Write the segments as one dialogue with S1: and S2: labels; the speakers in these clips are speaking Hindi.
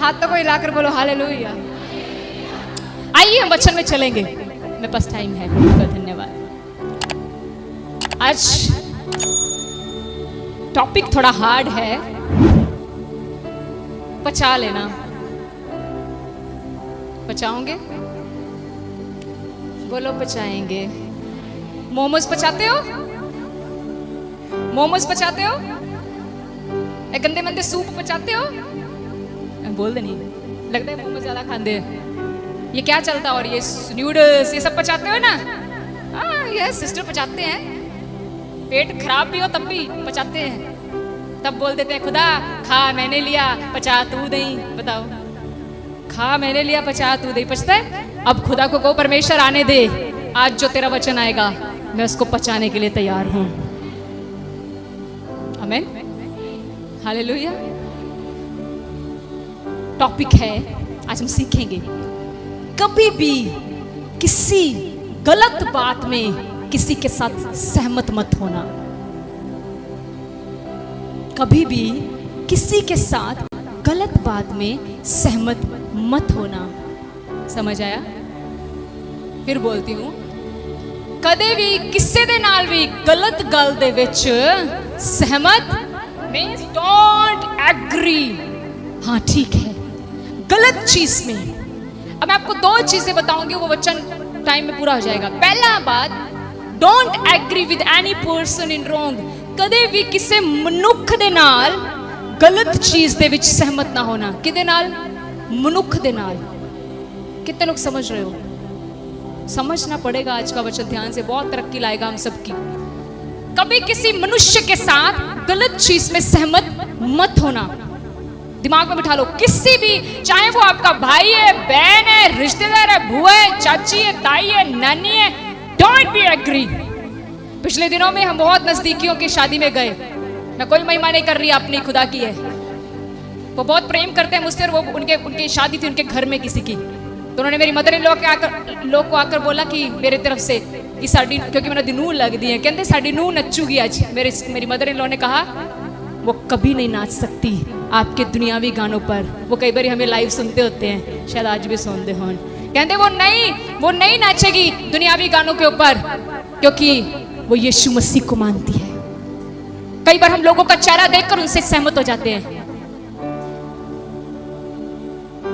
S1: हाथों को हिलाकर बोलो हालेलुया। आइए हम वचन में चलेंगे, मेरे पास टाइम है। बहुत धन्यवाद। आज टॉपिक थोड़ा हार्ड है, पचा लेना। पचाओगे? बोलो पचाएंगे। मोमोज पचाते हो? मोमोज पचाते हो? एक गंदे मंदे सूप पचाते हो? बोल दे नहीं, लगता है मोमोज ज्यादा खाते हैं। ये क्या चलता, और ये नूडल्स ये सब पचाते हो ना? हाँ ये सिस्टर पचाते हैं। पेट खराब भी हो तब भी पचाते हैं। तब बोल देते हैं खुदा खा मैंने लिया पचा तू नहीं। बताओ, खा मैंने लिया पचा तू नहीं। पचता है? अब खुदा को कहो परमेश्वर आने दे, आज जो तेरा वचन आएगा मैं उसको पचाने के लिए तैयार हूं। आमीन, हालेलुया। टॉपिक है आज हम सीखेंगे, कभी भी किसी गलत बात में किसी के साथ सहमत मत होना। कभी भी किसी के साथ गलत बात में सहमत मत होना। समझ आया? फिर बोलती हूं, कदे भी किसी दे नाल भी गलत गल दे विच सहमत मींस डोंट एग्री। हाँ ठीक है, गलत चीज में। अब मैं आपको दो चीजें बताऊंगी, वो वचन टाइम में पूरा हो जाएगा। पहला बात, don't agree with any person in wrong. कदे भी किसी मनुख दे नाल गलत चीज दे विच सहमत ना होना। किदे नाल? मनुख दे नाल। कितने लोग समझ रहे हो? समझना पड़ेगा आज का वचन ध्यान से, बहुत तरक्की लाएगा हम सबकी। कभी किसी मनुष्य के साथ गलत चीज में सहमत मत होना। दिमाग में बिठा लो, किसी भी, चाहे वो आपका भाई है, बहन है, रिश्तेदार है, बुआ है, चाची है, ताई है, नानी है, डोंट बी एग्री। पिछले दिनों में हम बहुत नजदीकियों की शादी में गए। मैं कोई महिमा नहीं कर रही, अपनी खुदा की है। वो बहुत प्रेम करते हैं मुझसे, और वो उनके शादी थी उनके घर में किसी की। तो उन्होंने मेरी मदर इन लॉ को आकर बोला कि मेरे तरफ से कि साड़ी, क्योंकि मैंने नूह लगती है, कहते साड़ी नूह नचूगी आज। मेरी मदर इन लॉ ने कहा वो कभी नहीं नाच सकती आपके दुनियावी गानों पर। वो कई बार हमें लाइव सुनते होते हैं, शायद आज भी सुनते हो। कहते वो नहीं नाचेगी दुनियावी गानों के ऊपर, क्योंकि वो यीशु मसीह को मानती है। कई बार हम लोगों का चेहरा देखकर उनसे सहमत हो जाते हैं।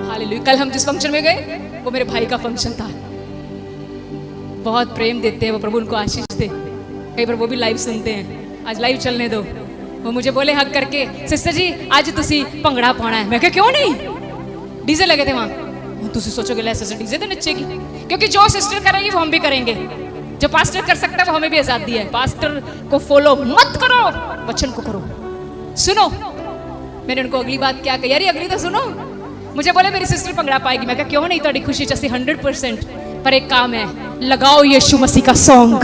S1: हालेलुया। कल हम जिस फंक्शन में गए वो मेरे भाई का फंक्शन था। बहुत प्रेम देते हैं वो, प्रभु उनको आशीष दे। कई बार वो भी लाइव सुनते हैं। आज लाइव चलने दो। वो मुझे बोले हक करके, सिस्टर जी आज तुसी भंगड़ा पाना है। मैं कहा क्यों नहीं, डीजे लगे थे वहां। तुसी सोचोगे ले सिस्टर डीजे तो नचेगी, क्योंकि जो सिस्टर करेगी वो हम भी करेंगे। जो पास्टर कर सकता है वो हमें भी आजादी है। पास्टर को फॉलो मत करो, वचन को करो। सुनो, मैंने उनको अगली बात क्या कही, अरे अगली तो सुनो। मुझे बोले मेरी सिस्टर भंगड़ा पाएगी। मैं कहा क्यों नहीं, थोड़ी खुशी चसी 100%। पर एक काम है, लगाओ यीशु मसीह का सॉन्ग,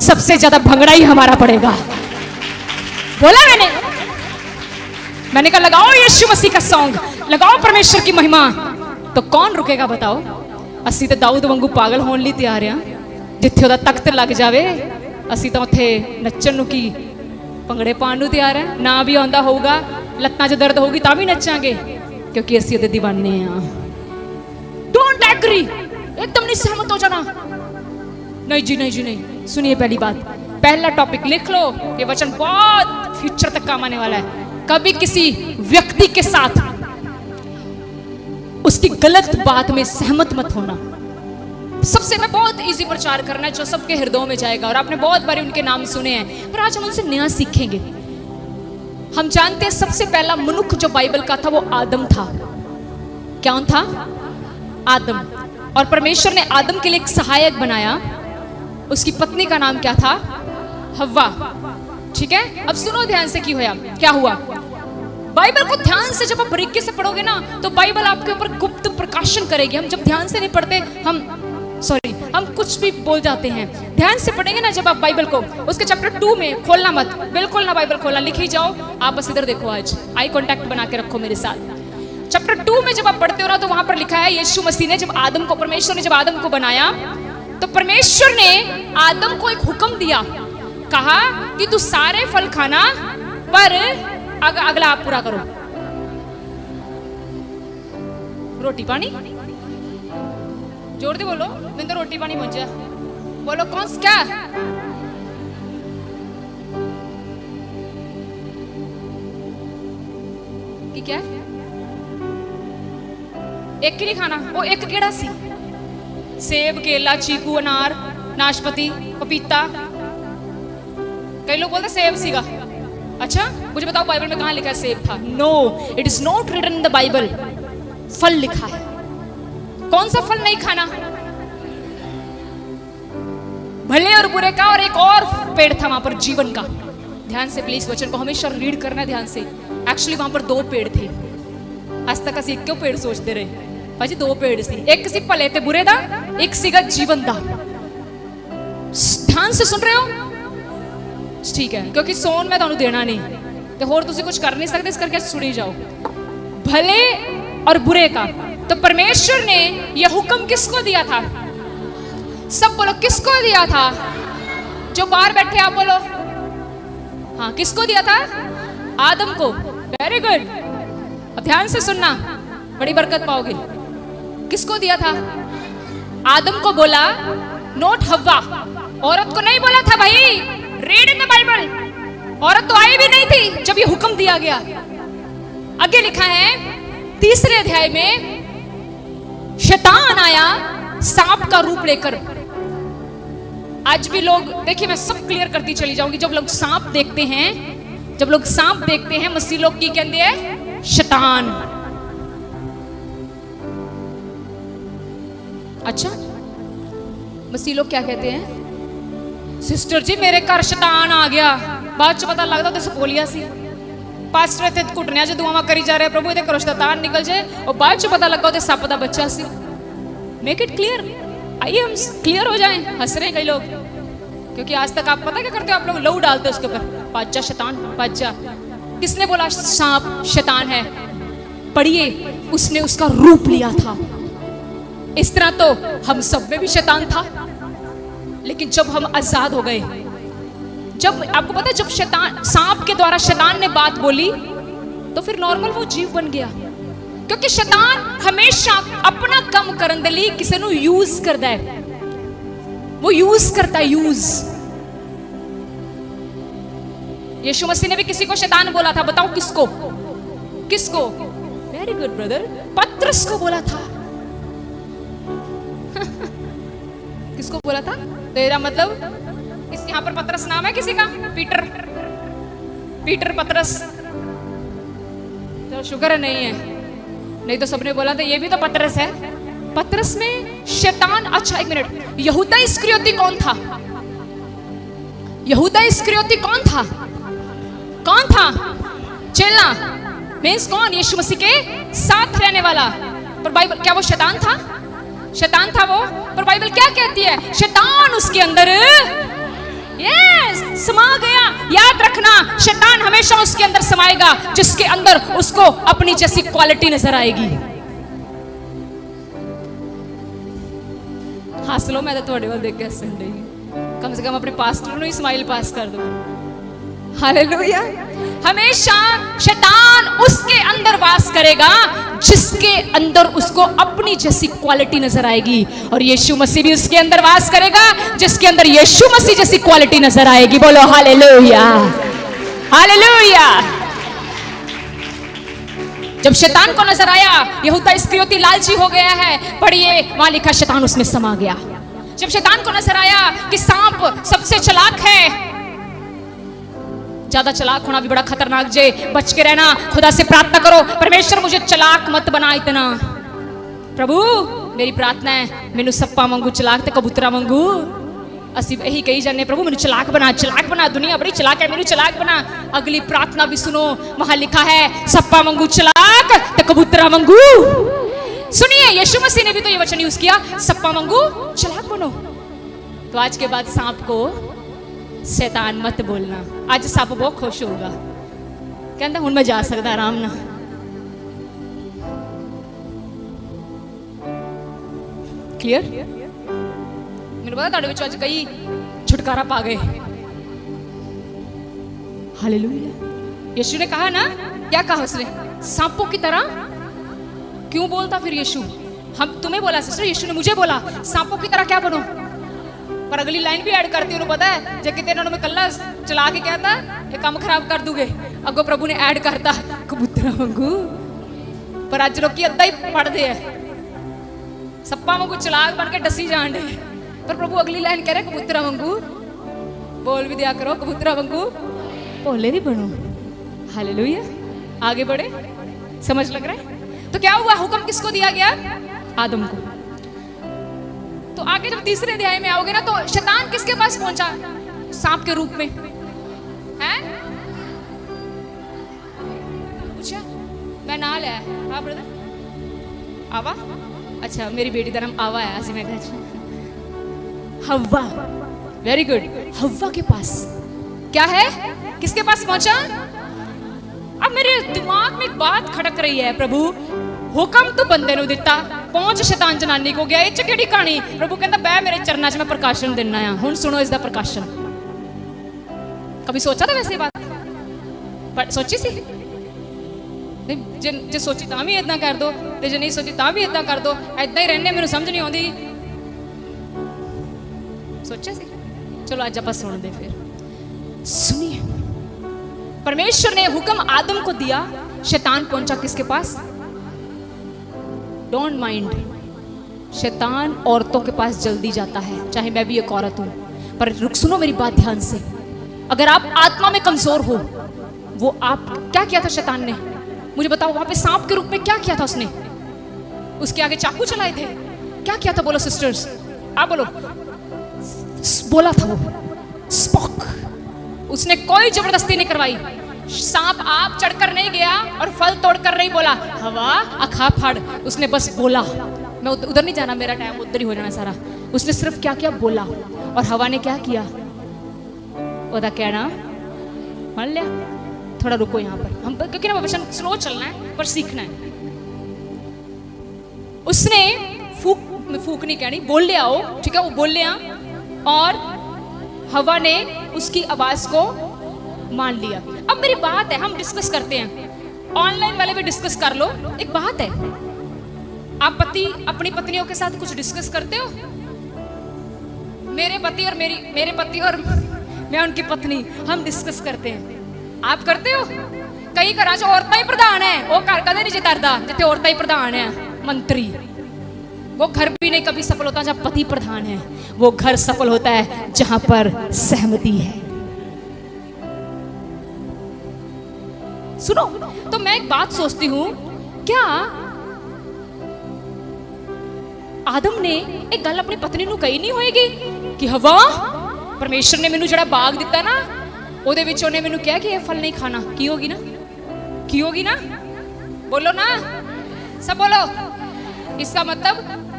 S1: सबसे ज्यादा भंगड़ा ही हमारा पड़ेगा। बोला मैंने कहा लगाओ यीशु मसीह का सॉन्ग, लगाओ परमेश्वर की महिमा। तो कौन रुकेगा बताओ? असी तो दाऊद वांगू पागल होने लिए तैयार हैं। जिथे ओदा तख्त लग जावे असी तो उत्थे नच्चण नूं की भंगड़े पाउण नूं तैयार है। ना भी आउंदा होऊगा, लत्तां 'च दर्द होगी तां भी नच्चांगे, क्योंकि असी ओदे दीवाने हां। डोंट एग्री, एकदम नहीं सहमत हो जाना। नहीं जी नहीं जी नहीं। सुनिए पहली बात, पहला टॉपिक लिख लो, ये वचन बहुत फ्यूचर तक काम आने वाला है। कभी किसी व्यक्ति के साथ उसकी गलत बात में सहमत मत होना। सबसे मैं बहुत इजी प्रचार करना है जो सबके हृदयों में जाएगा, और आपने बहुत बार उनके नाम सुने हैं, पर आज हम उनसे नया सीखेंगे। हम जानते हैं सबसे पहला मनुष्य जो बाइबल का था वो आदम था। क्या था? आदम। और परमेश्वर ने आदम के लिए एक सहायक बनाया, उसकी पत्नी का नाम क्या था? हव्वा। ठीक है, अब सुनो ध्यान से क्या हुआ। बाइबल को ध्यान से जब आप बारीकी से पढ़ोगे ना, तो बाइबल आपके ऊपर गुप्त प्रकाशन करेगी। हम जब ध्यान से नहीं पढ़ते, हम कुछ भी बोल जाते हैं। ध्यान से पढ़ेंगे ना जब आप बाइबल को, उसके चैप्टर 2 में खोलना मत, बिल्कुल ना बाइबल खोलना, लिख ही जाओ। आप बस इधर देखो, आज आई कांटेक्ट बना के रखो मेरे साथ। चैप्टर 2 में जब आप पढ़ते हो ना, तो वहां पर लिखा है यीशु मसीह ने जब परमेश्वर ने जब आदम को बनाया, तो परमेश्वर ने आदम को एक हुक्म दिया, कहा कि तू सारे फल खाना, पर अगला आप पूरा करो। रोटी पानी जोर दे बोलो, मैंने तो रोटी पानी पहुंचा। बोलो कौन सा क्या? कि क्या एक ही नहीं खाना, वो एक केड़ा सी? सेब, केला, चीकू, अनार, नाशपाती, पपीता। कई लोग बोलते सेब सीगा। अच्छा मुझे बताओ बाइबल में कहां लिखा है सेब था? No, it is not written in the Bible. फल लिखा है। कौन सा फल नहीं खाना? भले और बुरे का, और एक और पेड़ था वहां पर जीवन का। ध्यान से प्लीज वचन को हमेशा रीड करना ध्यान से। एक्चुअली वहां पर 2 पेड़ थे। आज तक असं क्यों पेड़ सोचते रहे भाजी? 2 पेड़ सी, एक सी भले ते बुरे दा, एक सीगा जीवन दा। ध्यान से सुन रहे हो? ठीक है, क्योंकि सोन मैं तुहानू देना नहीं तो होर तुसी कुछ कर नहीं सकते, इस करके सुनी जाओ। भले और बुरे का। तो परमेश्वर ने यह हुक्म किसको दिया था? सब बोलो किसको दिया था? जो बाहर बैठे आप बोलो। हाँ, किसको दिया था? आदम को। Very good. अब ध्यान से सुनना, बड़ी बरकत पाओगे। किसको दिया था? आदम को बोला, नोट हव्वा। औरत को नहीं बोला था भाई। Read in the Bible. औरत तो आई भी नहीं थी जब ये हुक्म दिया गया। आगे लिखा है 3 अध्याय में, शैतान आया सांप का रूप लेकर। आज भी लोग, देखिए मैं सब क्लियर करती चली जाऊंगी। जब लोग सांप देखते हैं, मसीह लोग की कहते हैं शैतान। अच्छा, मसीह लोग क्या कहते हैं? सिस्टर जी मेरे घर शैतान आ गया। बाद च पता लगता तो सपोलिया सी। पास्टर इतने घुटनिया च दुआवां करी जा रहे, प्रभु इहदे घरों शैतान निकल जाए, और बाद च पता लगा तो सप दा बच्चा सी। Make it clear. आइए हम क्लियर हो जाएं। हंस रहे हैं कई लोग, क्योंकि आज तक आप पता क्या करते हो? आप लोग लहू डालते हो उसके ऊपर, बाजा शैतान बाजा। किसने बोला सांप शैतान है? पढ़िए, उसने उसका रूप लिया था। इस तरह तो हम सब में भी शैतान था, लेकिन जब हम आजाद हो गए, जब आपको पता है जब शैतान, सांप के द्वारा शैतान ने बात बोली, तो फिर नॉर्मल वो जीव बन गया। क्योंकि शैतान हमेशा अपना कम करने के लिए किसी को यूज करता है। वो यूज करता है, यूज। यीशु मसीह ने भी किसी को शैतान बोला था। बताओ किसको? किसको? वेरी गुड ब्रदर, पतरस को बोला था। किसको बोला था? तेरा मतलब इस यहाँ पर पतरस नाम है किसी का? पीटर पतरस। तो शुक्र है नहीं है, नहीं तो सबने बोला था ये भी तो पतरस है। पतरस में शैतान। अच्छा एक मिनट, यहूदा इस्करियोती कौन था? यहूदा इस्करियोती कौन था? कौन था? चेला मींस कौन? यीशु मसीह के साथ रहने वाला। पर बाइबल, क्या वो शैतान था? शैतान था वो। पर बाइबल क्या कहती है? शैतान उसके अंदर यस समा गया। याद रखना, शैतान हमेशा उसके अंदर समाएगा जिसके अंदर उसको अपनी जैसी क्वालिटी नजर आएगी। हंस लो, मैं तो थोड़े वाल देख के हंसन रही। कम से कम अपने पास्टर को स्माइल पास कर दो। हालेलुया। हमेशा शैतान उसके अंदर वास करेगा जिसके अंदर उसको अपनी जैसी क्वालिटी नजर आएगी, और यीशु मसीह भी उसके अंदर वास करेगा जिसके अंदर यीशु मसीह जैसी क्वालिटी नजर आएगी। बोलो हालेलुया, हालेलुया। जब शैतान को नजर आया, यहूदा इस्करियोती लालची हो गया है। पढ़िए, वहां लिखा शैतान उसमें समा गया। जब शैतान को नजर आया कि सांप सबसे चालाक है, ज्यादा चालाक होना भी बड़ा खतरनाक जे, बच के रहना। खुदा से प्रार्थना करो, परमेश्वर मुझे चालाक मत बना इतना। प्रभु मेरी प्रार्थना है, मैनू सप्पा वांगू चालाक ते कबूतरा वांगू। असी यही कही जाने, प्रभु मैनू चालाक बना, दुनिया बड़ी चालाक है, मैनू चालाक बना। अगली प्रार्थना भी सुनो, वहां लिखा है सप्पा वांगू चालाक ते कबूतरा वांगू। सुनिए, यीशु मसीह ने भी तो ये वचन यूज किया, सप्पा वांगू चालाक बनो। तो आज के बाद सांप को शैतान मत बोलना। आज सप बहुत खुश होगा, कहता हुण मैं जा सकता आराम ना। क्लियर? मैंने पता तुहाडे विचों अज कई छुटकारा पा गए। हालेलुया। यीशु ने कहा ना, क्या कहा उसने? सांपों की तरह क्यों बोलता फिर यीशु? हम तुम्हें बोला सिस्टर, यीशु ने मुझे बोला सांपों की तरह क्या बनो। पर अगली लाइन भी ऐड करती, उन्हें पता है जे किते इन्होंने कल्ला चला के कहता ये काम खराब कर दूंगे, अगो प्रभु ने ऐड करता कबूतरा वांगू। पर अज लोग अद्धा ही पढ़ते हैं, सप्पा वांगू चलाक बन के डसी जान दे। पर प्रभु अगली लाइन कह रहे कबूतरा वांगू बोल भी दिया करो, कबूतरा वांगू भोले नहीं बनो। हालेलुया। आगे बढ़े, समझ लग रहा है? तो क्या हुआ, हुक्म किसको दिया गया? आदम को। तो आगे जब तीसरे अध्याय में आओगे ना, तो शैतान किसके पास पहुंचा? सांप के रूप में है। पूछा मैं ना लिया। हाँ ब्रदर, आवा। अच्छा मेरी बेटी का नाम आवा है। आज मैं हव्वा, वेरी गुड। हव्वा के पास क्या है? किसके पास पहुंचा? अब मेरे दिमाग में एक बात खड़क रही है, प्रभु हुक्म तो बंदे ने दिता, पहुंच शैतान जनानी को गया। इच केड़ी कहानी? प्रभु कहता बह मेरे चरणा च मैं प्रकाशन देना है। हुण सुनो इसका प्रकाशन। कभी सोचा था वैसे बात? पर सोची सी जे सोची तां भी इदां कर दो, ते जे नहीं सोची तां भी इदां कर दो। इदां ही रहने, मैनूं समझ नहीं आउंदी। सोचा सी? चलो अज आपां सुणदे। फिर सुनिए, परमेश्वर ने हुक्म आदम को दिया, शैतान पहुंचा किसके पास? डोंट माइंड, शैतान औरतों के पास जल्दी जाता है, चाहे मैं भी एक औरत हूं। पर रुक, सुनो मेरी बात ध्यान से। अगर आप आत्मा में कमजोर हो, वो आप क्या किया था शैतान ने? मुझे बताओ, वहां पे सांप के रूप में क्या किया था उसने? उसके आगे चाकू चलाए थे? क्या किया था? बोलो सिस्टर्स, आप बोलो। बोला था वो स्पॉक। उसने कोई जबरदस्ती नहीं करवाई। सांप आप चढ़कर नहीं गया और फल तोड़कर नहीं बोला हवा अखा फड़। उसने बस बोला। मैं उधर नहीं जाना, मेरा टाइम उधर ही हो जाना सारा। उसने सिर्फ क्या किया? बोला। और हवा ने क्या किया? ओदा कहना मान लिया। थोड़ा रुको यहाँ पर, हम क्योंकि ना वचन स्लो चलना है पर सीखना है। उसने फूक नहीं कहनी, बोल लिया हो, ठीक है? वो बोल लिया और हवा ने उसकी आवाज को मान लिया। अब मेरी बात है, हम डिस्कस करते हैं, ऑनलाइन वाले भी डिस्कस कर लो। एक बात है, आप पति अपनी पत्नियों के साथ कुछ डिस्कस करते हो? मेरे पति और मैं उनकी पत्नी, हम डिस्कस करते हैं। आप करते हो? कई घर च औरतां ही प्रधान है, वो घर कदे नहीं जितारदा जिथे औरतां ही प्रधान है, मंत्री। वो घर भी नहीं कभी सफल होता जहां पति प्रधान है। वो घर सफल होता है जहां पर सहमति है। सुनो, तो मैं एक बात सोचती हूं, क्या आदम ने एक गल अपनी पत्नी नूं कही नहीं होएगी कि हवा, परमेश्वर ने मैनू जिहड़ा बाग दिता ना, ਉਹਦੇ ਵਿੱਚ ਉਹਨੇ ਮੈਨੂੰ ਕਿਹਾ कि ये फल नहीं खाना। की होगी ना? की होगी ना? बोलो ना, सब बोलो। इसका मतलब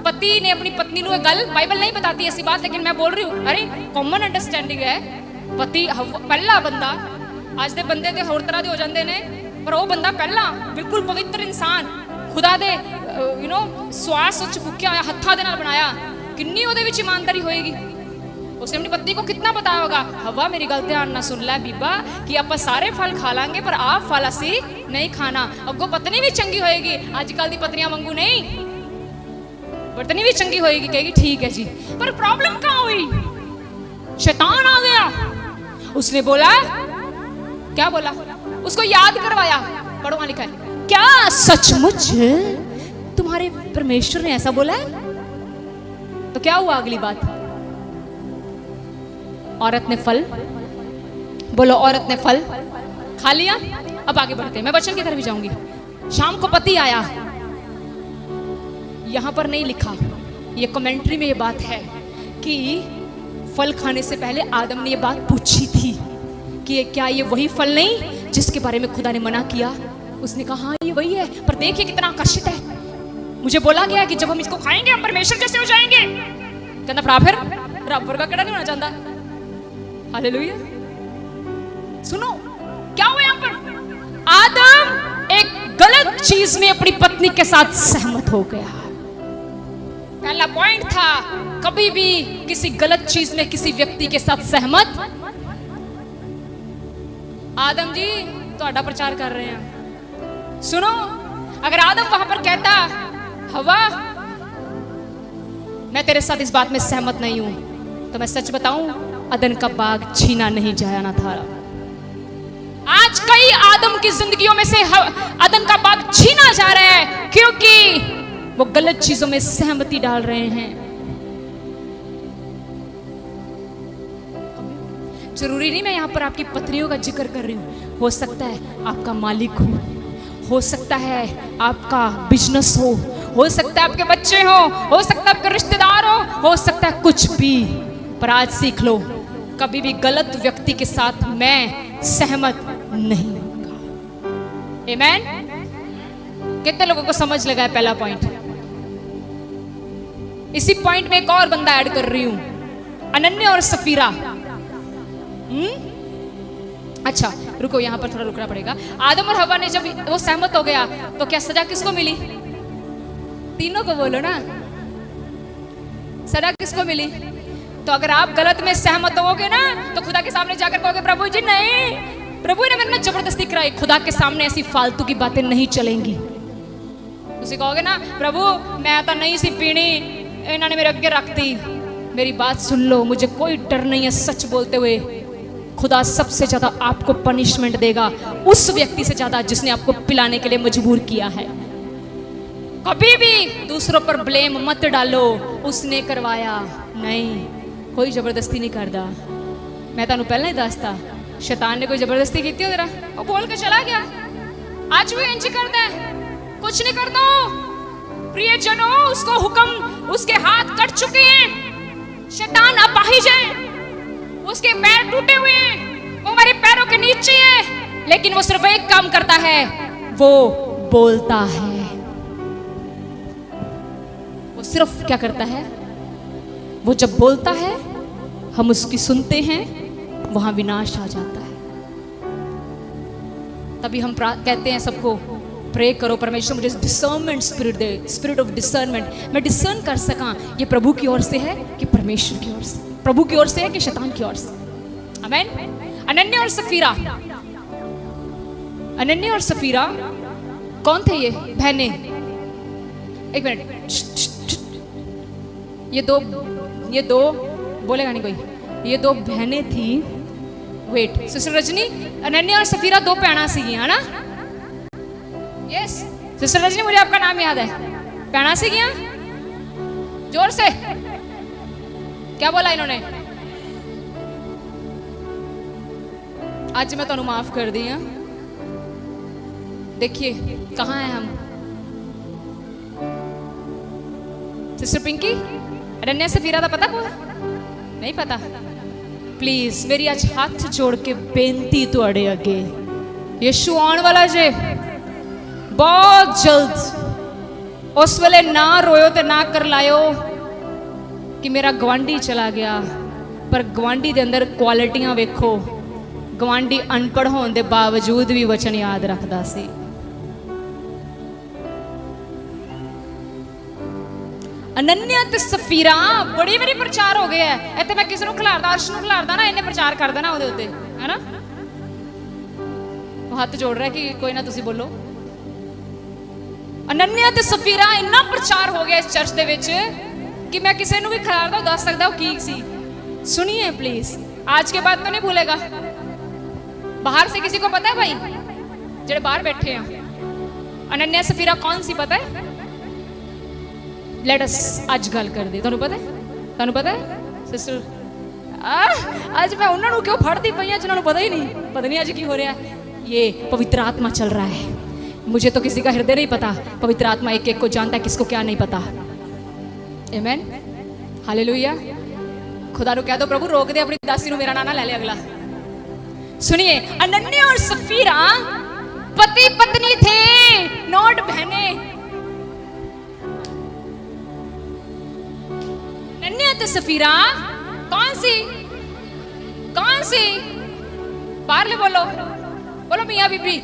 S1: पति ने अपनी पत्नी नूं गल, बाइबल नहीं बताती ऐसी बात, लेकिन मैं बोल रही हूँ, अरे कॉमन अंडरस्टैंडिंग है। पति पहला बंदा, आज दे बंदे ते होर तरह दे हो जाते हैं, पर वो बंदा पहला बिल्कुल पवित्र इंसान, खुदा दे श्वास उच फूकिया होया, हत्थां दे नाल बनाया। किन्नी ਉਹਦੇ ਵਿੱਚ ईमानदारी होएगी? उसने अपनी पत्नी को कितना बताया होगा, हवा मेरी गल ध्यान ना सुन लै बीबा कि आप सारे फल खा लांगे पर आप फल असी नहीं खाना। अगो पत्नी भी चंगी होएगी, अजकल दी पत्नियां वांगू नहीं, पत्नी भी चंगी होएगी, कहेगी ठीक है जी। पर प्रॉब्लम कहां हुई? शैतान आ गया। उसने बोला, क्या बोला? उसको याद करवाया। पढ़ो वहां लिखा है, क्या सचमुच तुम्हारे परमेश्वर ने ऐसा बोला है? तो क्या हुआ अगली बात? औरत ने फल, बोलो, औरत ने फल खा लिया। अब आगे बढ़ते हैं, मैं वचन की तरफ भी जाऊंगी। शाम को पति आया। यहां पर नहीं लिखा, ये कमेंट्री में ये बात है कि फल खाने से पहले आदम ने ये बात पूछी थी कि क्या ये वही फल नहीं जिसके बारे में खुदा ने मना किया? उसने कहा हाँ ये वही है, पर देखिए कितना आकर्षित है। मुझे बोला गया कि जब हम इसको खाएंगे हम परमेश्वर जैसे हो जाएंगे। कहता भरा फिर रब वर्गा केड़ा नहीं होना चाहता। हालेलुया। सुनो क्या हुआ यहाँ पर? आदम एक गलत चीज में अपनी पत्नी के साथ सहमत हो गया। पहला पॉइंट था, कभी भी किसी गलत चीज में किसी व्यक्ति के साथ सहमत। आदम जी ਤੁਹਾਡਾ प्रचार कर रहे हैं। सुनो, अगर आदम वहां पर कहता हवा मैं तेरे साथ इस बात में सहमत नहीं हूं, तो मैं सच बताऊं अदन का बाग छीना नहीं जाना था। आज कई आदम की जिंदगियों में से अदन का बाग छीना जा रहा है क्योंकि वो गलत चीजों में सहमति डाल रहे हैं। जरूरी नहीं मैं यहां पर आपकी पत्नियों का जिक्र कर रही हूं, हो सकता है आपका मालिक हो सकता है आपका बिजनेस हो सकता है आपके बच्चे हो सकता है आपके रिश्तेदार हो सकता है कुछ भी, पर आज सीख लो कभी भी गलत व्यक्ति के साथ मैं सहमत नहीं होगा। आमेन। कितने लोगों को समझ लगा है पहला पॉइंट? इसी पॉइंट में एक और बंदा ऐड कर रही हूं, अनन्या और सफीरा। अच्छा रुको, यहां पर थोड़ा रुकना पड़ेगा। आदम और हवा ने जब वो सहमत हो गया तो क्या सजा किसको मिली? तीनों को बोलो ना, सजा किसको मिली? तो अगर आप गलत में सहमत होगे ना तो खुदा के सामने जाकर कहोगे प्रभु जी नहीं, प्रभु ने मेरे में जबरदस्ती कराई। खुदा के सामने ऐसी फालतू की बातें नहीं चलेंगी। उसे कहोगे ना प्रभु मैं तो नहीं सी पीनी, इन्होंने मेरे अगे रख दी। मेरी बात सुन लो, मुझे कोई डर नहीं है सच बोलते हुए। खुदा सबसे ज्यादा आपको पनिशमेंट देगा उस व्यक्ति से ज्यादा जिसने आपको पिलाने के लिए मजबूर किया है। कभी भी दूसरों पर ब्लेम मत डालो, उसने करवाया नहीं, कोई जबरदस्ती नहीं करता। मैं तानू पहले ही दसता, शैतान ने कोई जबरदस्ती की थी तेरा, वो बोल के चला गया। आज भी इंज करता है, कुछ नहीं करता। प्रियजनों, उसको हुक्म, उसके हाथ कट चुके हैं। शैतान अपाहिज है, उसके पैर टूटे हुए हैं, वो हमारे पैरों के नीचे है, लेकिन वो सिर्फ एक काम करता है, वो बोलता है। वो सिर्फ क्या करता है? वो जब बोलता है हम उसकी सुनते हैं, वहां विनाश आ जाता है। तभी हम कहते हैं सबको प्रे करो परमेश्वर मुझे discernment spirit they, spirit of discernment, मैं डिसर्न कर सका ये प्रभु की ओर से है कि परमेश्वर की ओर से, प्रभु की ओर से है कि शैतान की ओर से। आमीन। अनन्या और सफीरा, अनन्या और सफीरा कौन थे? ये बहनें। एक मिनट, ये दो बोलेगा नहीं कोई, ये दो बहनें थी। वेट, सिस्टर रजनी, अनन्या और सफीरा दो भैणा सी है ना? यस सिस्टर रजनी, मुझे आपका नाम याद है। भैणा सी गया, जोर से क्या बोला इन्होंने? आज मैं तुहानू माफ कर दी। देखिए कहाँ हैं हम? सिस्टर पिंकी, अनन्या सफीरा का पता कौन? नहीं पता? प्लीज मेरी आज हाथ जोड़ के बेनती तुहाडे अगे, यीशु आने वाला जे बहुत जल्द। उस वेले ना रोयो ते ना कर लायो कि मेरा गवांडी चला गया, पर गवांडी दे अंदर क्वालिटियां वेखो। गवांडी अनपढ़ होने के बावजूद भी वचन याद रखता सी। अनन्या ते सफीरा बड़ी मेरी प्रचार हो गया है। इतने मैं किसी को खिलारदा, अर्श नूं खिलारदा ना, इन्हें प्रचार कर देना ਉਹਦੇ ਉੱਤੇ, है ना? वो हाथ जोड़ रहा है कि कोई ना तुसी बोलो। अनन्या ते सफीरा इन्ना प्रचार हो गया इस चर्च दे विच कि मैं किसी को भी खिलारदा दस सकदा वो की सी। सुनिए प्लीज, आज के बाद तो नहीं भूलेगा। बाहर से किसी को पता है भाई, जेड़े बाहर बैठे हैं, अनन्या सफीरा कौन सी पता है? लेट अस आज गल कर दे। तुहानू पता है? तुहानू पता है सिस्टर? आज मैं उन्होंने क्यों फड़ती पई हां जिन्होंने पता ही नहीं। पता नहीं आज की हो रहा है। ये पवित्र आत्मा चल रहा है। मुझे तो किसी का हृदय नहीं पता, पवित्र आत्मा एक एक को जानता है, किसको क्या नहीं पता। आमीन, हालेलुया। खुदा नु कह दो प्रभु रोक दे अपनी दासी नु, मेरा नाना ले ले अगला। सुनिए, अनन्या और सफीरा पति पत्नी थे, नॉट बहने। अनन्या ते सफीरा कौन सी? कौन सी? बाहर ले बोलो, बोलो मियां बीबी।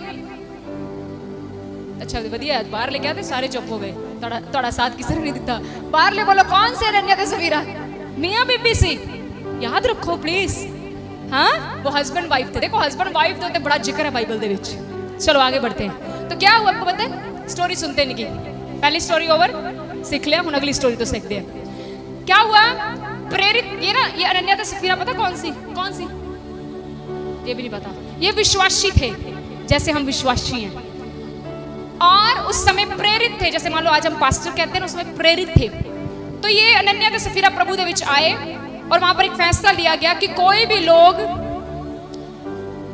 S1: अच्छा वधिया, बाहर लेके आते सारे चुप हो गए। थोड़ा साथ किसी ने नहीं दिता। बाहर ले बोलो कौन से? अनन्या ते सफीरा मियां बीबी सी। याद रखो प्लीज। हाँ, वो हस्बैंड वाइफ थे। देखो हस्बैंड वाइफ तो बड़ा जिक्र है बाइबल दे विच। चलो आगे बढ़ते हैं। तो क्या हुआ आपको पता है? स्टोरी सुनते नहीं की, पहली स्टोरी ओवर, सीख लिया, अगली स्टोरी तो सीख दिया। क्या हुआ, प्रेरित, ये ना, ये अनन्या सफीरा पता कौन सी, ये भी नहीं पता। ये विश्वासी थे जैसे हम विश्वासी हैं, और उस समय प्रेरित थे, जैसे मान लो आज हम पास्टर कहते हैं ना, उसमें प्रेरित थे। तो ये अनन्या ते सफीरा प्रभु दे विच आए और वहां पर एक फैसला लिया गया कि कोई भी लोग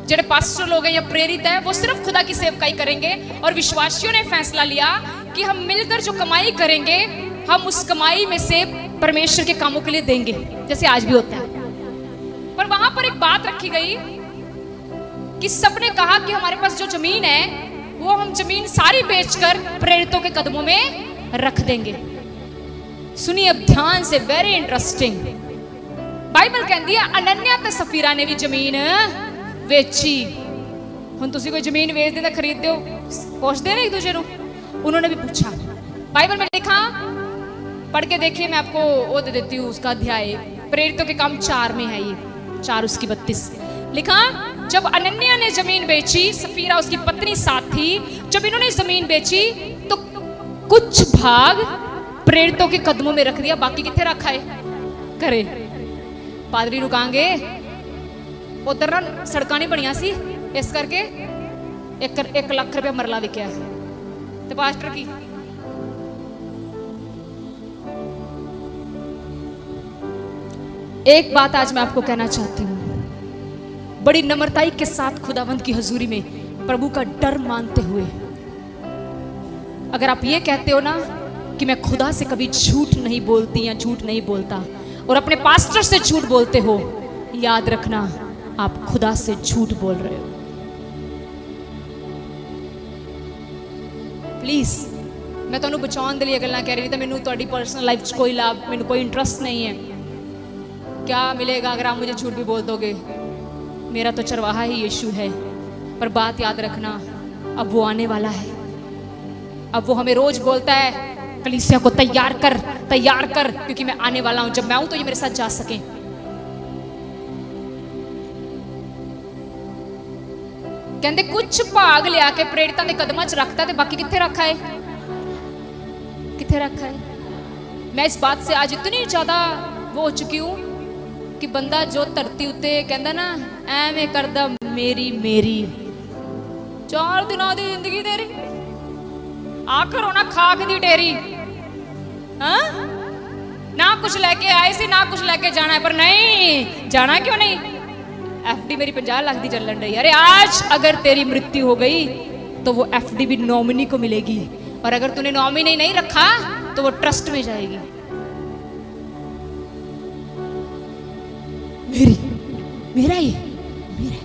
S1: जेडे पास्टर लोग हैं या प्रेरित है वो सिर्फ खुदा की सेवकाई करेंगे, और विश्वासियों ने फैसला लिया कि हम मिलकर जो कमाई करेंगे हम उस कमाई में से परमेश्वर के कामों के लिए देंगे, जैसे आज भी होता है। पर वहां पर एक बात रखी गई कि सबने कहा कि हमारे पास जो जमीन है वो हम जमीन सारी बेचकर प्रेरितों के कदमों में रख देंगे। सुनिए अब ध्यान से, वेरी इंटरेस्टिंग। बाइबल कहती है अनन्या ते सफीरा ने भी जमीन वेची। हुण तुसी कोई जमीन वेचदे ते खरीददे हो, पुछदे ने एक दूसरे को, उन्होंने भी पूछा। बाइबल में लिखा, पढ़ के देखिए, मैं आपको वो दे देती हूँ उसका अध्याय, प्रेरितों के काम 4 में है, ये 4 उसकी 32 लिखा। जब अनन्या ने जमीन बेची, सफीरा उसकी पत्नी साथ थी, जब इन्होंने जमीन बेची तो कुछ भाग प्रेरितों के कदमों में रख दिया, बाकी किथे रखा है करे। पादरी रुकांगे उधर ना सड़क नहीं बनिया सी, इस करके 1 लाख रुपया मरला विकया है। तो पास्टर की एक बात आज मैं आपको कहना चाहती हूँ, बड़ी नम्रताई के साथ खुदावंद की हजूरी में प्रभु का डर मानते हुए, अगर आप ये कहते हो ना कि मैं खुदा से कभी झूठ नहीं बोलती या झूठ नहीं बोलता, और अपने पास्टर से झूठ बोलते हो, याद रखना आप खुदा से झूठ बोल रहे हो। प्लीज मैं तुहानू बचाने के लिए गल्लां कह रही, तो मैनू तुहाडी पर्सनल लाइफ च कोई लाभ, मैनू कोई इंटरेस्ट नहीं है। क्या मिलेगा अगर आप मुझे झूठ भी बोल दोगे? मेरा तो चरवाहा ही यीशु है। पर बात याद रखना, अब वो आने वाला है, अब वो हमें रोज बोलता है कलीसिया को तैयार कर, तैयार कर, क्योंकि मैं आने वाला हूं। जब मैं आऊं तो ये मेरे साथ जा सके। कहते कुछ भाग लिया के प्रेरितां दे कदमां च रखता, ते बाकी किथे रखा है, किथे रखा है। मैं इस बात से आज इतनी ज्यादा वो हो चुकी हूं कि बंदा जो धरती उत्ते कहता ना एवें करदा मेरी मेरी, 4 दिनों की जिंदगी तेरी, आखिर होना खाक दी टेरी। हाँ? ना कुछ लेके आए सी, ना कुछ लेके जाना है, पर नहीं जाना क्यों नहीं। एफडी मेरी 50 लाख दी चलन रही। अरे आज अगर तेरी मृत्यु हो गई तो वो एफडी भी नॉमिनी को मिलेगी, और अगर तूने नॉमिनी नहीं रखा तो वो ट्रस्ट में जाएगी। मेरी, मेरा ही, मेरा।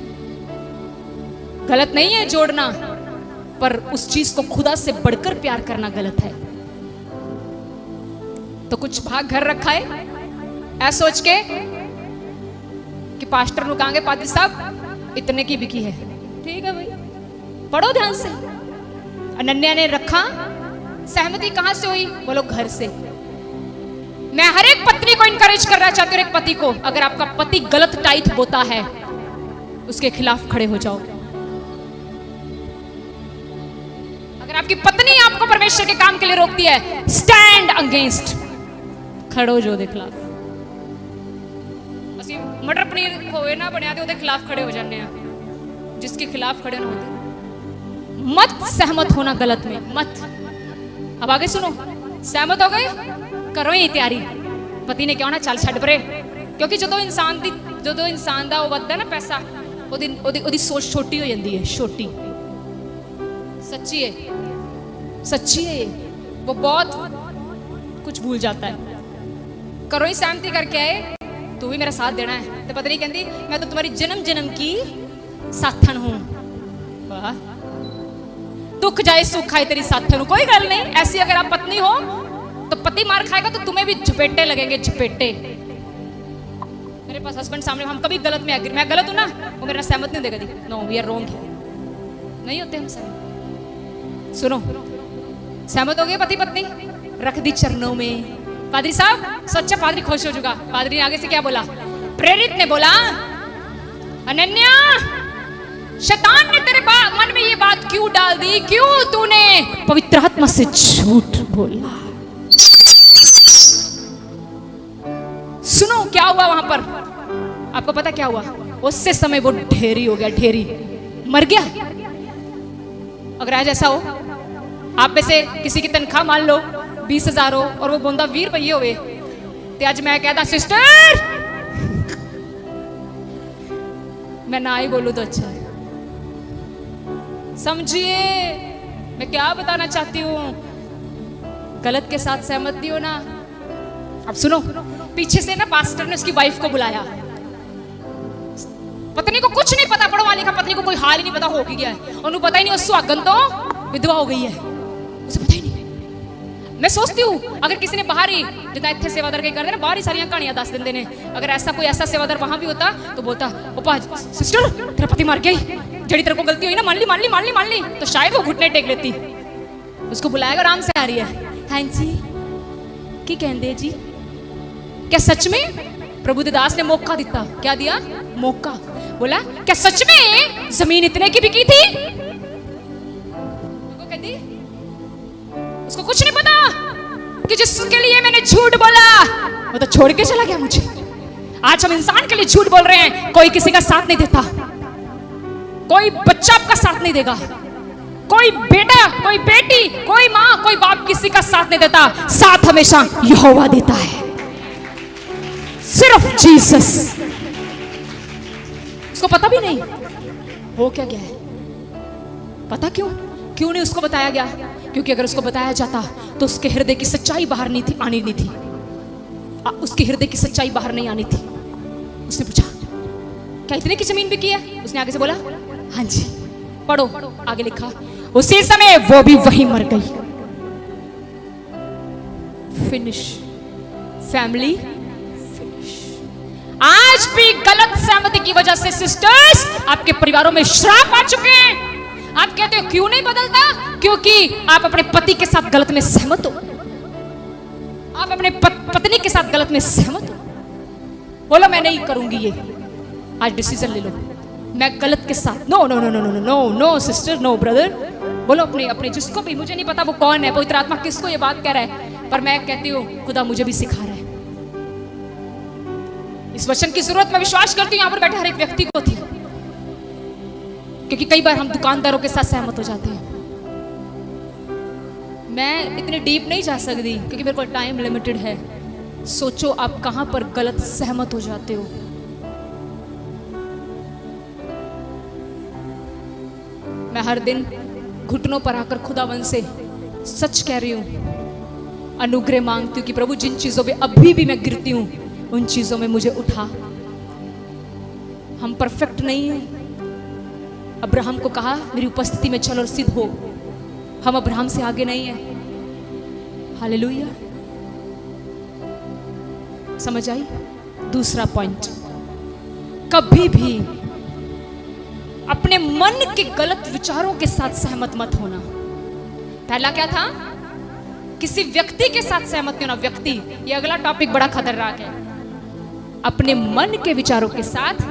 S1: गलत नहीं है जोड़ना, पर उस चीज को खुदा से बढ़कर प्यार करना गलत है। तो कुछ भाग घर रखा है ऐसा सोच के कि पास्टर नु कहांगे पादरी साहब इतने की बिकी है, ठीक है भाई, पढ़ो ध्यान से। अनन्या ने रखा, सहमति कहां से हुई? बोलो घर से। मैं हर एक पत्नी को इनकरेज करना चाहती हूँ, एक पति को, अगर आपका पति गलत टाइट बोता है उसके खिलाफ खड़े हो जाओ। अगर आपकी पत्नी आपको परमेश्वर के काम के लिए रोकती है, स्टैंड अगेंस्ट, खड़ो जो दे खिलाफ। असि मटर पनीर होए ना बनया तो खिलाफ खड़े हो जाने हैं, जिसके खिलाफ खड़े ना होते। मत सहमत होना गलत में, मत। अब आगे सुनो, सहमत हो गए, करो ही तैयारी। पति ने क्या होना, चल छड़ परे, क्योंकि जो इंसान दा वो वधदा ना पैसा, ओदी सोच छोटी हो जाती है, छोटी। सच्ची है, सच्ची है, वो बहुत कुछ भूल जाता है। करो ही सहमति करके आए, तू भी मेरा साथ देना है। तो पत्नी कहती मैं तो तुम्हारी जन्म जन्म की साथन हूं। वाह, दुख जाए सुख आए तेरी साथन हूं, कोई गल नहीं। ऐसी अगर आप पत्नी हो तो पति मार खाएगा तो तुम्हें भी झपेटे लगेंगे, झपेटे। मेरे पास हस्बैंड सामने, हम कभी गलत में एग्री, मैं गलत हूं ना, वो मेरा सहमत नहीं देगा। नो, वी आर रॉन्ग, नहीं होते हम सहमत। सुनो, सहमत हो गए पति पत्नी, रख दी चरणों में। पादरी साहब सच्चा पादरी खुश हो चुका। पादरी ने आगे से क्या बोला? प्रेरित ने बोला अनन्या शैतान ने तेरे मन में ये बात क्यों डाल दी? क्यों तूने पवित्र आत्मा से झूठ बोला? सुनो क्या हुआ वहां पर, आपको पता क्या हुआ? उससे समय वो ढेरी हो गया, ढेरी मर गया। अगर आज ऐसा हो, आप में से किसी की तनख्वाह मान लो 20,000 हो और वो बोंदा 20 रुपये हुए, तो आज मैं कहता सिस्टर, मैं ना ही बोलूं तो अच्छा है। समझिए मैं क्या बताना चाहती हूं, गलत के साथ सहमत नहीं हो ना। अब सुनो, पीछे से ना पास्टर ने उसकी वाइफ को बुलाया, पत्नी को कुछ नहीं पता, पढ़ो वाली का पत्नी को कोई हाल ही नहीं पता हो गया है, उन्हें पता ही नहीं उस सुहागन तो विधवा हो गई है, उसे पता ही नहीं। मैं सोचती हूँ अगर किसी ने बाहर ही जितना इतने सेवादार के करते ना, बाहर ही सारी कहानियां दस दिन देने, अगर ऐसा कोई ऐसा सेवादार वहां भी होता तो बोलता, ओपा सिस्टर तेरा पति मार गई, जड़ी तेरे को गलती हुई ना, मान ली मान ली मान ली मान ली, तो शायद वो घुटने टेक लेती। उसको बुलाएगा, आराम से आ रही है, हाँ जी की कहते जी, क्या सच में? प्रभु दास ने मौका दिता, क्या दिया? मौका। बोला क्या सच में जमीन इतने की बिकी थी? कहती उसको कुछ नहीं पता कि जिसके लिए मैंने झूठ बोला वो तो छोड़ के चला गया मुझे। आज हम इंसान के लिए झूठ बोल रहे हैं, कोई किसी का साथ नहीं देता, कोई बच्चा आपका साथ नहीं देगा, कोई बेटा, कोई बेटी, कोई माँ, कोई बाप किसी का साथ नहीं देता, साथ हमेशा यहोवा देता है, सिर्फ जीसस। उसको पता भी नहीं हो क्या गया है। पता क्यों? क्यों नहीं उसको बताया गया? क्योंकि अगर उसको बताया जाता तो उसके हृदय की सच्चाई बाहर नहीं थी, आनी नहीं थी, उसके हृदय की सच्चाई बाहर नहीं आनी थी। उसने पूछा क्या इतने की जमीन बिकी है? उसने आगे से बोला हाँ जी। पढ़ो आगे लिखा, उसी समय वो भी वहीं मर गई। Finish family, finish. आज भी गलत सहमति की वजह से सिस्टर्स आपके परिवारों में श्राप आ चुके हैं। आप कहते हो क्यों नहीं बदलता? क्योंकि आप अपने पति के साथ गलत में सहमत हो, आप अपने पत्नी के साथ गलत में सहमत हो। बोलो मैं नहीं करूंगी ये, आज डिसीजन ले लो, मैं गलत के साथ। No no no no no no no sister, no brother. बोलो अपने अपने, जिसको भी, मुझे नहीं पता वो कौन है, पवित्र आत्मा किसको ये बात कह रहा है, पर मैं कहती हूँ खुदा मुझे भी सिखा रहा है। इस वचन की जरूरत मैं विश्वास करती हूँ यहाँ पर बैठे हर एक व्यक्ति को थी, क्योंकि कई बार हम दुकानदारों के साथ सहमत हो जाते हैं। मैं इतने डीप नहीं जा सकती क्योंकि मेरे को टाइम लिमिटेड है। सोचो आप कहां पर गलत सहमत हो जाते हो। मैं हर दिन घुटनों पर आकर खुदावन से सच कह रही हूं, अनुग्रह मांगती हूं कि प्रभु जिन चीजों पे अभी भी मैं गिरती हूं उन चीजों में मुझे उठा। हम परफेक्ट नहीं हैं। अब्राहम को कहा मेरी उपस्थिति में चल और सिद्ध हो। हम अब्राहम से आगे नहीं है। हालेलुया, समझ आई? दूसरा पॉइंट, कभी भी अपने मन के गलत विचारों के साथ सहमत मत होना। पहला क्या था? किसी व्यक्ति के साथ सहमत नहीं होना। व्यक्ति, ये अगला टॉपिक बड़ा खतरनाक है। अपने मन के विचारों के साथ,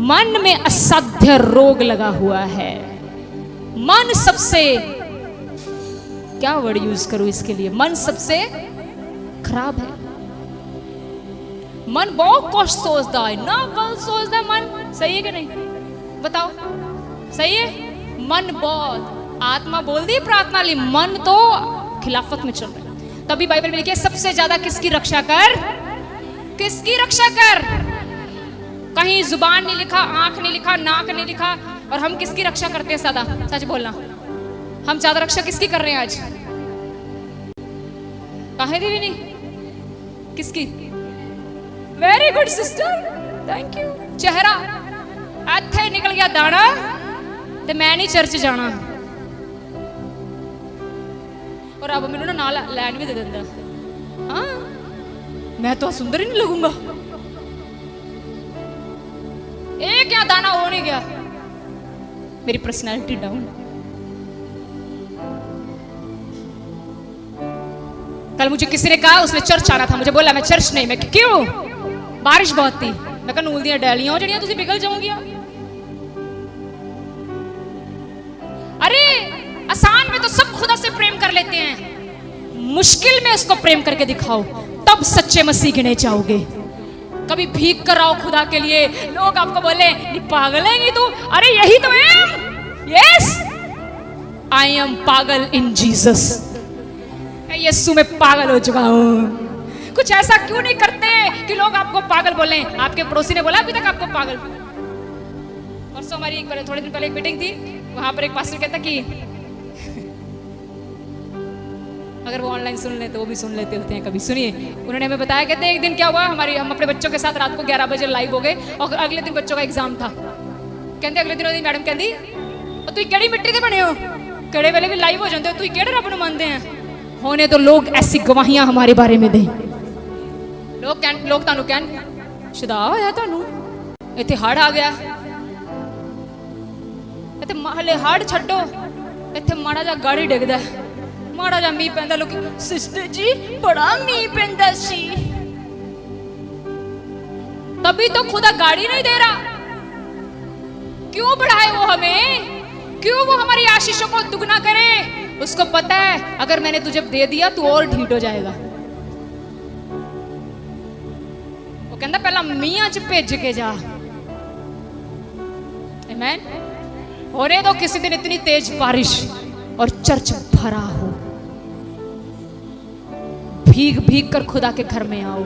S1: मन में असाध्य रोग लगा हुआ है। मन सबसे, क्या वर्ड यूज करूं इसके लिए, मन सबसे खराब है। मन बहुत कुछ सोचता है ना, गल सोचता है मन। सही है कि नहीं? बताओ, सही है? मन बहुत, आत्मा बोल दी प्रार्थना ली, मन तो खिलाफत में चल रहा है। तभी बाइबल में लिखा है सबसे ज्यादा किसकी रक्षा कर? किसकी रक्षा कर? कहीं जुबान नहीं लिखा, आंख नहीं लिखा, नाक नहीं लिखा। और हम किसकी रक्षा करते हैं ज्यादा? सच बोलना, हम ज्यादा रक्षा किसकी कर रहे हैं आज? कहीं भी नहीं। किसकी? Very good sister, thank you. चेहरा इत्थे निकल गया दाना ते मैं नहीं चर्च जाना, और अब मैनू ना लैंड भी दे देता। हाँ, मैं तो सुंदर ही नहीं लगूंगा। एक या दाना हो नहीं गया, मेरी पर्सनालिटी डाउन। कल मुझे किसी ने कहा उसने चर्च आना था, मुझे बोला मैं चर्च नहीं। मैं क्यों? बारिश बहुत थी। मैं कहा नूल दियां डैलियां हो जड़ियां तुसी पिघल जाओगी। अरे आसान में तो सब खुदा से प्रेम कर लेते हैं, मुश्किल में उसको प्रेम करके दिखाओ, तब सच्चे मसीह गिने जाओगे। कभी भीख कर आओ खुदा के लिए, लोग आपको बोले पागल है तू, अरे यही तो है। यस, आई एम पागल इन जीसस, यीशु में पागल हो चुका हूं। कुछ ऐसा क्यों नहीं करते कि लोग आपको पागल बोले? आपके पड़ोसी ने बोला अभी तक आपको पागल? परसों हमारी थोड़े दिन पहले एक मीटिंग थी, वहां पर एक पास्टर कहता कि अगर वो ऑनलाइन सुन ले तो वो भी सुन लेते होते हैं कभी। सुनिए, उन्होंने हमें बताया, कहते हैं एक दिन क्या हुआ, हम अपने बच्चों के साथ रात को 11 बजे लाइव हो गए और अगले दिन बच्चों का एग्जाम था। कहते अगले दिन मैडम कहती तू केड़ी मिट्टी के बने हो, केड़े वेले भी लाइव हो जाते हो, तू केड़े रब नूं मनदे हैं। होने तो लोग ऐसी गवाहियां हमारे बारे में दें, लोग तानू कहन शुदा होया, तानू इत्थे हड़ आ गया, इत्थे हले हड़ छड्डो, इत्थे माड़ा जा गाड़ी डिगदा, माड़ा जा मीह पैंदा, लोग सिस्टर जी बड़ा मीह पैंदा सी। तभी तो खुदा गाड़ी नहीं दे रहा। क्यों बढ़ाए वो हमें? क्यों वो हमारी आशीषों को दुगना करे? उसको पता है अगर मैंने तुझे दे दिया तू और ढीठ हो जाएगा। वो कहता पहला मियां च भेज के जा। आमीन। होने दो किसी दिन इतनी तेज बारिश और चर्च भरा हो, भीग भीग कर खुदा के घर में आओ,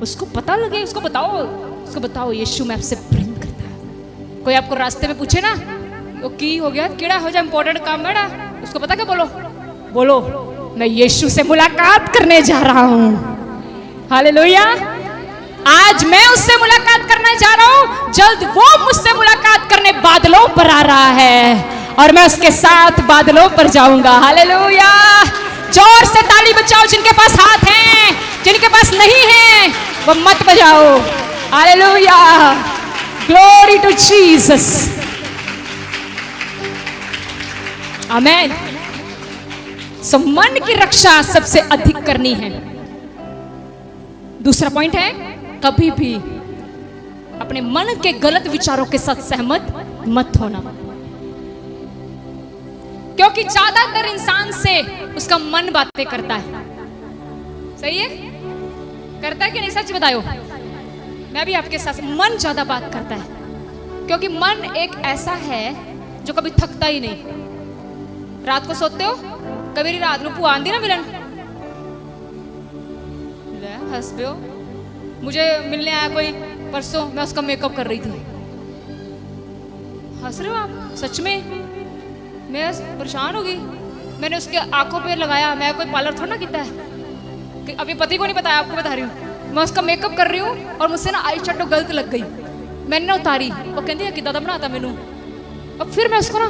S1: उसको पता लगे, उसको बताओ यीशु मैं आपसे प्रेम करता है। कोई आपको रास्ते में पूछे ना वो की हो गया, केड़ा हो जाए इंपॉर्टेंट काम है, उसको पता क्या बोलो मैं यीशु से मुलाकात करने जा रहा हूं। हालेलुया। आज मैं उससे मुलाकात करने जा रहा हूं, जल्द वो मुझसे मुलाकात करने बादलों पर आ रहा है और मैं उसके साथ बादलों पर जाऊंगा। हालेलुया। जोर से ताली बजाओ जिनके पास हाथ हैं, जिनके पास नहीं है वो मत बजाओ। Hallelujah. Glory to Jesus. Amen. सो मन की रक्षा सबसे अधिक करनी है। दूसरा पॉइंट है, कभी भी अपने मन के गलत विचारों के साथ सहमत मत होना, क्योंकि ज्यादातर इंसान से उसका मन बातें करता है। सही है? करता है कि नहीं? सच बताओ। मैं भी आपके साथ, मन ज्यादा बात करता है, क्योंकि मन एक ऐसा है जो कभी थकता ही नहीं। रात को सोते हो, कभी रात को भूआ आंदी ना मिलन, हंस दो। मुझे मिलने आया कोई परसों, मैं उसका मेकअप कर रही थी। हंस रहे हो आप? सच में मैं परेशान हो गई। मैंने उसके आंखों पे लगाया, मैं कोई पार्लर थोड़ा ना किया है, अभी पति को नहीं बताया, आपको बता रही हूँ। मैं उसका मेकअप कर रही हूँ और मुझसे ना आई शैडो गलत लग गई, मैंने ना उतारी। वो कहती है कि दादा बनाता मैनू। अब फिर मैं उसको ना,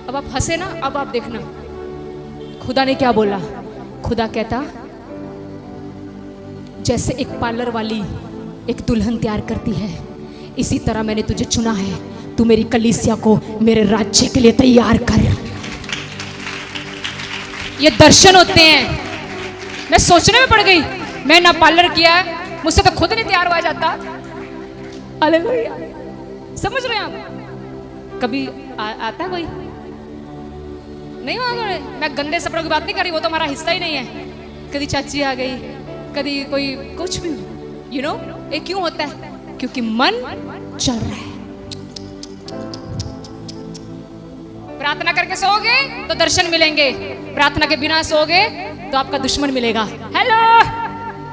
S1: अब आप हंसे ना, अब आप देखना खुदा ने क्या बोला। खुदा कहता जैसे एक पार्लर वाली एक दुल्हन तैयार करती है, इसी तरह मैंने तुझे चुना है, तू मेरी कलीसिया को मेरे राज्य के लिए तैयार कर। ये दर्शन होते हैं। मैं सोचने में पड़ गई, मैं ना पार्लर किया, मुझसे तो खुद नहीं तैयार हुआ जाता। हालेलुया। समझ रहे हैं आप? कभी आता है कोई? नहीं हुआ। मैं गंदे सपनों की बात नहीं कर रही, वो तो हमारा हिस्सा ही नहीं है। कभी चाची आ गई, कभी कोई कुछ भी, यू नो। ये क्यों होता है? क्योंकि मन चल रहा है। प्रार्थना करके सोओगे तो दर्शन मिलेंगे, प्रार्थना के बिना सोओगे तो आपका दुश्मन मिलेगा। हेलो,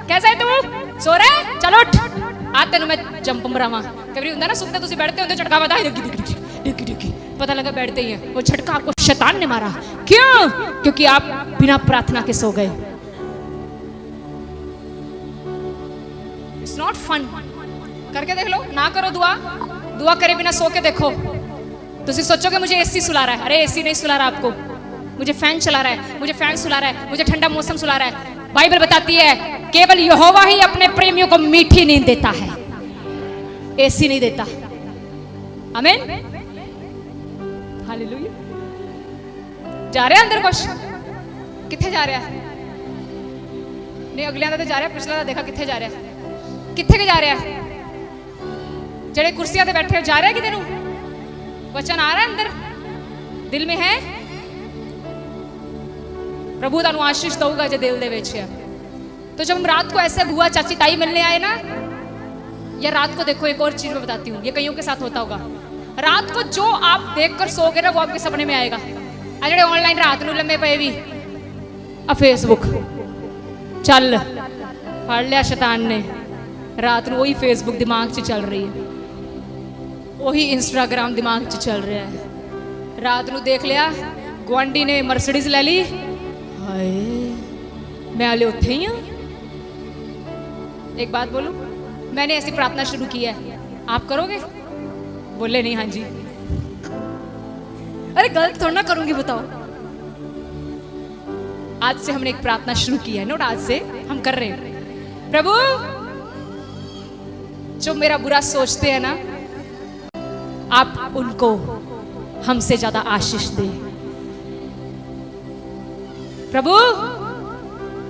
S1: कैसा है तू? सो रहा है? चलो उठ, आज तेन मैं जंप मरावा। कभी ਹੁੰਦਾ ना, सुनते तुम बैठते होते, झटका बता डिगी, पता लगा बैठते ही है, वो झटका आपको शैतान ने मारा। क्यों? क्योंकि आप बिना प्रार्थना के सो गए। It's not fun. करके देख लो, ना करो दुआ करे बिना सो के देखो। तुम सोचोगे मुझे एसी सुला रहा है, अरे एसी नहीं सुला रहा आपको, मुझे फैन चला रहा है, मुझे फैन सुला रहा है, मुझे ठंडा मौसम सुला रहा है। बाइबल बताती है केवल यहोवा ही अपने प्रेमियों को मीठी नींद देता है, एसी नहीं देता। आमीन। हालेलुया। जा रहे अंदर कुछ? किथे जा रहा है? नहीं, अगले तो जा रहा है, पिछला देखा किथे जा रहा है? किथे के जा रहा है? जेड़े कुर्सियां ते बैठे हो जा रहा है किते नूं? वचन आ रहा है अंदर? दिल में है प्रभु तानू आशीष दूंगा जो दिल दे विच है। तो जब हम रात को ऐसे बुआ चाची ताई मिलने आए ना, या रात को देखो एक और चीज मैं बताती हूँ, ये कईयों के साथ होता होगा, रात को जो आप देखकर सोगे ना वो आपके सपने में आएगा। अरे ऑनलाइन रात को लम्बे पे भी फेसबुक चल फड़ लिया शैतान ने, रात को वही फेसबुक दिमाग च चल रही है, वही इंस्टाग्राम दिमाग च चल रहा है। रात को देख लिया गुआंढी ने मर्सिडीज ले ली, हाय मैं हाले उत्थे ही हूं। एक बात बोलूं, मैंने ऐसी प्रार्थना शुरू की है, आप करोगे? बोले नहीं हाँ जी। अरे गलत थोड़ा ना करूंगी बताओ। आज से हमने एक प्रार्थना शुरू की है, नोट आज से हम कर रहे हैं, प्रभु जो मेरा बुरा सोचते हैं ना, आप उनको हमसे ज्यादा आशीष दे। प्रभु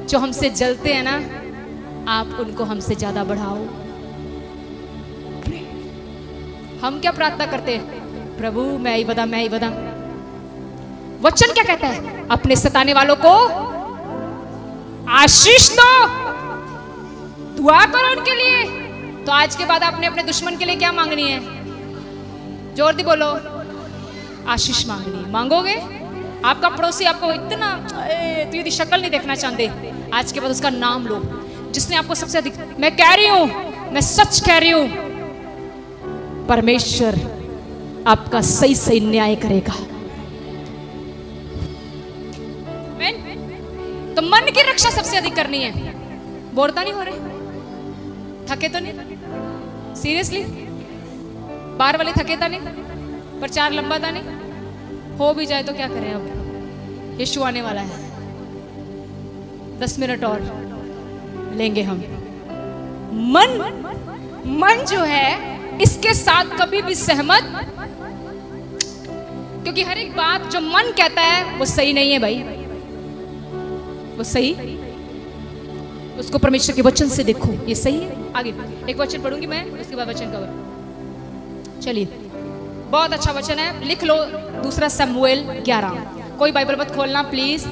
S1: जो हमसे जलते हैं ना, आप उनको हमसे ज्यादा बढ़ाओ। हम क्या प्रार्थना करते हैं? प्रभु मैं ही बदा, मैं ही बदा। वचन क्या कहता है? अपने सताने वालों को आशीष दो, दुआ करो उनके लिए। तो आज के बाद आपने अपने दुश्मन के लिए क्या मांगनी है? जोर दी बोलो, आशीष मांगनी है। मांगोगे? आपका पड़ोसी आपको इतना तो यदि शक्ल नहीं देखना चाहते, आज के बाद उसका नाम लो, जिसने आपको सबसे अधिक, मैं कह रही हूं, मैं सच कह रही हूं, परमेश्वर आपका सही सही न्याय करेगा। तो मन की रक्षा सबसे अधिक करनी है। बोरता नहीं हो रहे? थके तो नहीं? सीरियसली बाहर वाले थके था नहीं? प्रचार लंबा था नहीं? हो भी जाए तो क्या करें, अब यीशु आने वाला है, 10 मिनट और लेंगे हम। मन जो है इसके साथ कभी भी सहमत, क्योंकि हर एक बात जो मन कहता है वो सही नहीं है भाई, वो सही, उसको परमेश्वर के वचन से देखो ये सही है। आगे एक वचन पढ़ूंगी मैं, उसके बाद वचन कवर। चलिए, बहुत अच्छा वचन है, लिख लो, 2 शमूएल 11। कोई बाइबल मत खोलना प्लीज,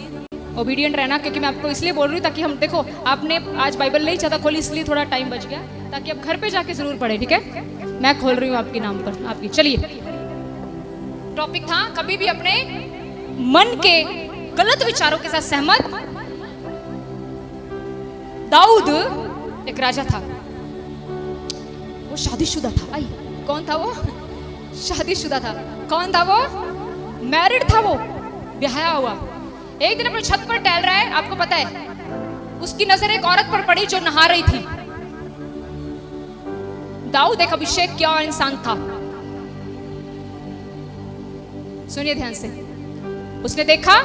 S1: ओबीडियंट रहना, क्योंकि मैं आपको इसलिए बोल रही हूँ ताकि हम, देखो आपने आज बाइबल नहीं चाहता खोली, इसलिए थोड़ा टाइम बच गया, ताकि आप घर पे जाके जरूर पढ़े, ठीक है? मैं खोल रही हूँ आपके नाम पर, आपकी। चलिए, टॉपिक था कभी भी अपने मन के गलत विचारों के साथ सहमत। दाऊद एक राजा था, वो शादीशुदा था। आई कौन था वो? शादीशुदा था। कौन था वो? मैरिड था, वो ब्याहा हुआ। एक दिन अपने छत पर टहल रहा है, आपको पता है, उसकी नजर एक औरत पर पड़ी जो नहा रही थी। दाऊद एक अभिषेक किया हुआ इंसान था, सुनिए ध्यान से। उसने देखा,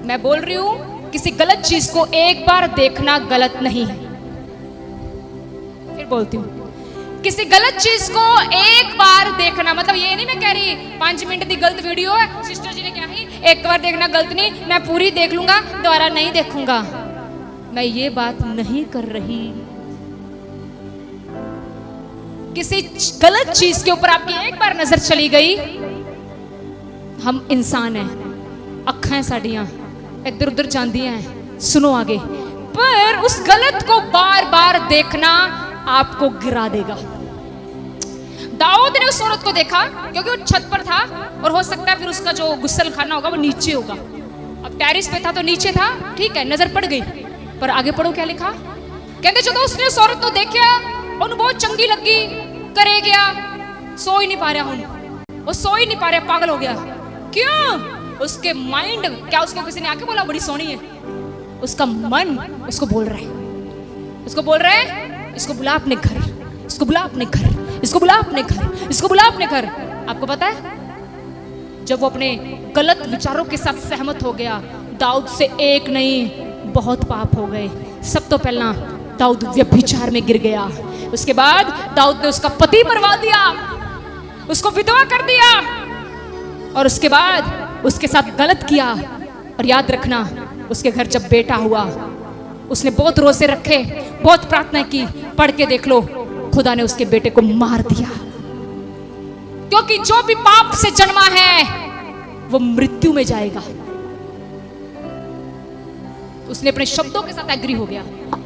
S1: मैं बोल रही हूं, किसी गलत चीज को एक बार देखना गलत नहीं है। फिर बोलती हूं, किसी गलत चीज को एक बार देखना, मतलब ये नहीं मैं कह रही 5 मिनट की गलत वीडियो है, सिस्टर जी ने क्या ही एक बार देखना गलत नहीं, मैं पूरी देख लूंगा, दोबारा नहीं देखूंगा, मैं ये बात नहीं कर रही। किसी गलत चीज के ऊपर आपकी एक बार नजर चली गई, हम इंसान हैं, अखां साड़ियां इधर उधर जाती हैं, सुनो आगे, पर उस गलत को बार बार देखना आपको गिरा देगा। दाऊद ने उस औरत को देखा, क्योंकि वो छत पर था और हो सकता है फिर उसका जो गुस्सल खाना होगा वो नीचे होगा। अब टेरिस पे था तो नीचे था, ठीक है, नजर पड़ गई। पर आगे पढ़ो क्या लिखा, कहते जो उसने उस औरत को देखा, उन्हें बहुत चंगी लगी, करे गया, सो ही नहीं पा रहा हूं, वो सो ही नहीं पा रहा, पागल हो गया। क्यों? उसके माइंड, क्या उसको किसी ने आके बोला बड़ी सोहनी है? उसका मन उसको बोल रहा है, उसको बोल रहा है, इसको बुला अपने घर, इसको बुला अपने घर, इसको बुला अपने घर, इसको बुला अपने घर। आपको पता है, जब वो अपने गलत विचारों के साथ सहमत हो गया, दाऊद से एक नहीं बहुत पाप हो गए। सब तो पहला दाऊद व्यभिचार में गिर गया, उसके बाद दाऊद ने उसका पति मरवा दिया, उसको विधवा कर दिया, और उसके बाद उसके साथ गलत किया। और याद रखना, उसके घर जब बेटा हुआ, उसने बहुत रोजे रखे, बहुत प्रार्थना की, पढ़ के देख लो, खुदा ने उसके बेटे को मार दिया। क्योंकि जो भी पाप से जन्मा है वो मृत्यु में जाएगा। उसने अपने शब्दों के साथ एग्री हो गया।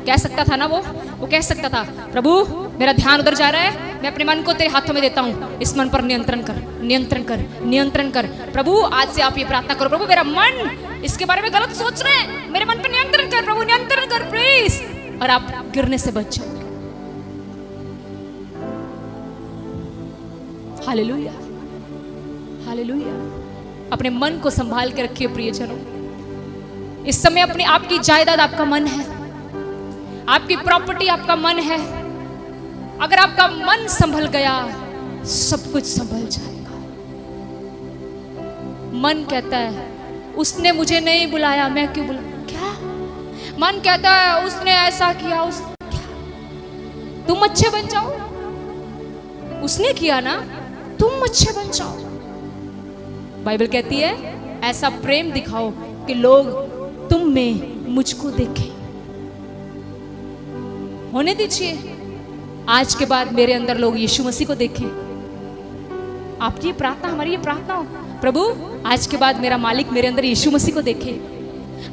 S1: कह सकता था ना वो कह सकता था, प्रभु मेरा ध्यान उधर जा रहा है, मैं अपने मन को तेरे हाथों में देता हूं, इस मन पर नियंत्रण कर, नियंत्रण कर, नियंत्रण कर। प्रभु आज से आप ये प्रार्थना करो, प्रभु मेरा मन इसके बारे में गलत सोच रहे हैं, मेरे मन पर नियंत्रण कर, प्रभु नियंत्रण कर प्लीज, और आप गिरने से बच जाओगे। Hallelujah, hallelujah. अपने मन को संभाल के रखिए प्रियजनों। इस समय अपनी आपकी जायदाद आपका मन है, आपकी प्रॉपर्टी आपका मन है। अगर आपका मन संभल गया सब कुछ संभल जाएगा। मन कहता है उसने मुझे नहीं बुलाया, मैं क्यों बुला, क्या? मन कहता है उसने ऐसा किया, क्या? तुम अच्छे बन जाओ, उसने किया ना, तुम अच्छे बन जाओ। बाइबल कहती है ऐसा प्रेम दिखाओ कि लोग तुम में मुझको देखें। होने दीजिए आज के बाद मेरे अंदर लोग यीशु मसीह को देखें। आपकी ये प्रार्थना, हमारी ये प्रार्थना हो, प्रभु आज के बाद मेरा मालिक मेरे अंदर यीशु मसीह को देखे,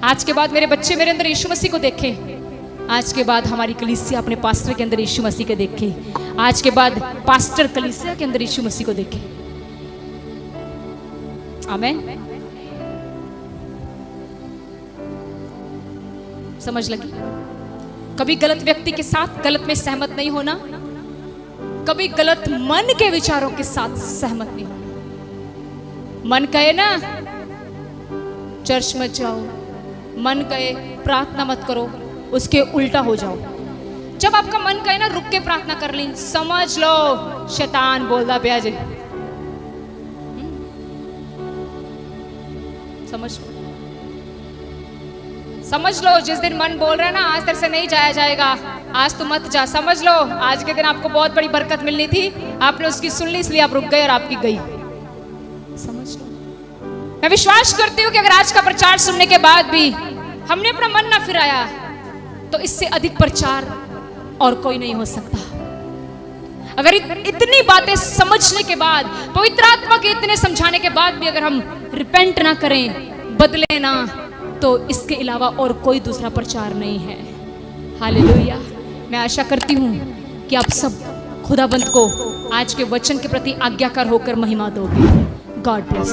S1: आज के बाद मेरे बच्चे मेरे अंदर यीशु मसीह को देखें, आज के बाद हमारी कलीसिया अपने पास्टर के अंदर यीशु मसीह को देखे, आज के बाद पास्टर कलीसिया के अंदर यीशु मसीह को देखे। आमीन। समझ लगी? कभी गलत व्यक्ति के साथ गलत में सहमत नहीं होना, कभी गलत मन के विचारों के साथ सहमत नहीं होना। मन कहे ना चर्च मत जाओ, मन कहे प्रार्थना मत करो, उसके उल्टा हो जाओ। जब आपका मन कहे ना रुक के प्रार्थना कर ली, समझ लो शैतान बोलदा पिया जे। समझ लो जिस दिन मन बोल रहा है ना आज तेरे से नहीं जाया जाएगा, आज तो मत जा, समझ लो आज के दिन आपको बहुत बड़ी बरकत मिलनी थी, आपने उसकी सुन ली इसलिए आप रुक गए और आपकी गई। समझ लो। मैं विश्वास करती हूँ कि अगर आज का प्रचार सुनने के बाद भी हमने अपना मन ना फिराया तो इससे अधिक प्रचार और कोई नहीं हो सकता। अगर इतनी बातें समझने के बाद, पवित्र आत्मा के इतने समझाने के बाद भी अगर हम रिपेंट ना करें, बदले ना, तो इसके अलावा और कोई दूसरा प्रचार नहीं है। हालेलुया। मैं आशा करती हूँ कि आप सब खुदाबंद को आज के वचन के प्रति आज्ञाकार होकर महिमा दोगे। God bless.